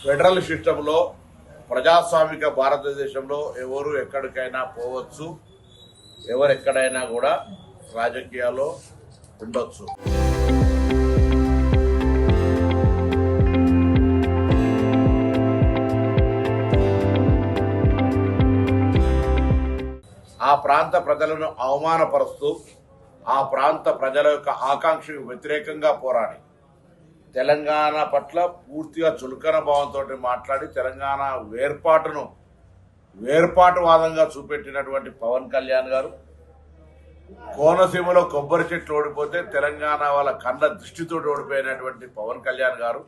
Federal సిస్టంలో ప్రజాస్వామిక భారతదేశంలో ఎవరు ఎక్కడికైనా పోవచ్చు, ఎవరు ఎక్కడైనా కూడా రాజకీయాల్లో ఉండొచ్చు. ఆ ప్రాంత ప్రజలను అవమానపరుస్తూ ఆ ప్రాంత ప్రజల యొక్క ఆకాంక్షకు వ్యతిరేకంగా పోరాడి తెలంగాణ పట్ల పూర్తిగా చులకన భావంతో మాట్లాడి తెలంగాణ వేర్పాటువాదంగా చూపెట్టినటువంటి పవన్ కళ్యాణ్ గారు, కోనసీమలో కొబ్బరి చెట్లు ఓడిపోతే తెలంగాణ వాళ్ళ కళ్ళ దృష్టితో ఓడిపోయినటువంటి పవన్ కళ్యాణ్ గారు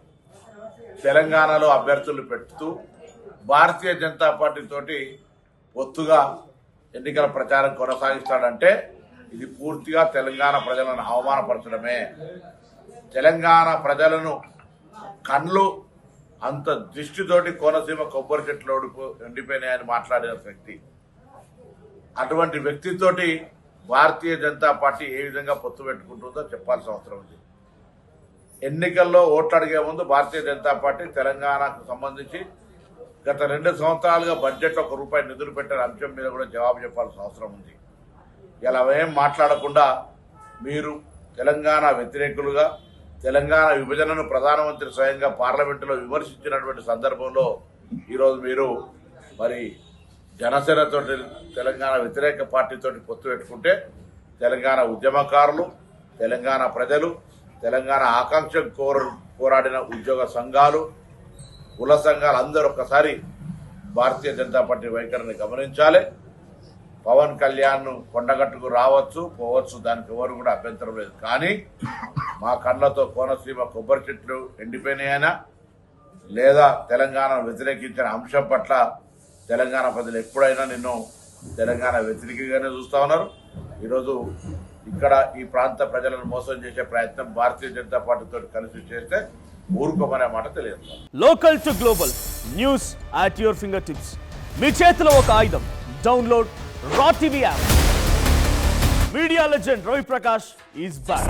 తెలంగాణలో అభ్యర్థులు పెడుతూ భారతీయ జనతా పార్టీ తోటి పొత్తుగా ఎన్నికల ప్రచారం కొనసాగిస్తాడంటే ఇది పూర్తిగా తెలంగాణ ప్రజలను అవమానపరచడమే. తెలంగాణ ప్రజలను కళ్ళు అంత దృష్టితోటి కోనసీమ కొబ్బరి చెట్లు ఎండిపోయినాయని మాట్లాడిన వ్యక్తి, అటువంటి వ్యక్తితోటి భారతీయ జనతా పార్టీ ఏ విధంగా పొత్తు పెట్టుకుంటుందో చెప్పాల్సిన అవసరం ఉంది. ఎన్నికల్లో ఓట్లు అడిగే ముందు భారతీయ జనతా పార్టీ తెలంగాణకు సంబంధించి గత 2 సంవత్సరాలుగా బడ్జెట్లో ₹1 నిధులు పెట్టిన అంశం మీద కూడా జవాబు చెప్పాల్సిన అవసరం ఉంది. ఇలా ఏం మాట్లాడకుండా మీరు తెలంగాణ వ్యతిరేకులుగా తెలంగాణ విభజనను ప్రధానమంత్రి స్వయంగా పార్లమెంటులో విమర్శించినటువంటి సందర్భంలో ఈరోజు మీరు మరి జనసేనతో తెలంగాణ వ్యతిరేక పార్టీతోటి పొత్తు పెట్టుకుంటే తెలంగాణ ఉద్యమకారులు, తెలంగాణ ప్రజలు, తెలంగాణ ఆకాంక్ష పోరాడిన ఉద్యోగ సంఘాలు, కుల సంఘాలు అందరూ ఒక్కసారి భారతీయ జనతా పార్టీ వైఖరిని గమనించాలి. పవన్ కళ్యాణ్ కొండగట్టుకు రావచ్చు పోవచ్చు, దానికి ఎవరు కూడా అభ్యంతరం లేదు. కానీ మా కళ్ళతో కోనసీమ కొబ్బరి చెట్లు ఎండిపోయినాయనా లేదా తెలంగాణ వ్యతిరేకించిన అంశం పట్ల తెలంగాణ ప్రజలు ఎప్పుడైనా నిన్ను తెలంగాణ వ్యతిరేకంగానే చూస్తా ఉన్నారు. ఈరోజు ఇక్కడ ఈ ప్రాంత ప్రజలను మోసం చేసే ప్రయత్నం భారతీయ జనతా పార్టీతో కలిసి చేస్తే ఊరుకోమనే మాట తెలియదు. Local to global news at your finger tips. మీ చేతిలో ఒక ఆయుధం. Download Raw TV app. Media legend Ravi Prakash is back.